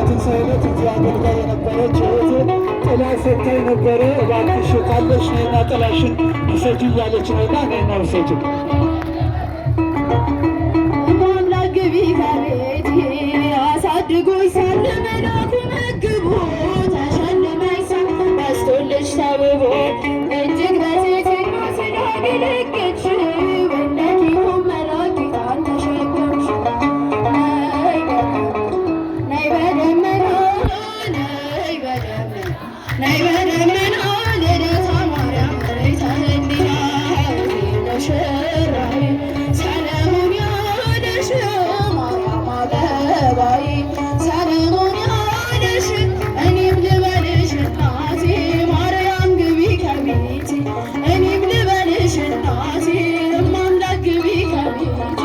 ትንሣኤ ዕለት እዚህ አገልጋይ የነበረች እህት ጥላ ሰጥታኝ ነበረ። እባክሽ ካለሽ ነይና ጥላሽን ውሰጂ እያለች ነውና ነይና ውሰጂ። አምላክ ግቢ ከቤቴ አሳድጎኝ ሳለ መላኩ መግቦ ተሸልመኝ ሳል በስቶልሽ ተውቦ እጅግ በትሕትና ስላገለገልሽው እንደኪሁ መላክ ጌታን ተሸከምሽ። ነይ በደመና ነይ በደመና ነይ በደመና ልደታ ማርያም ነይ ተህሊና ሙሽራዬ ሰለሞን ያለሽ ማርያም አበባዬ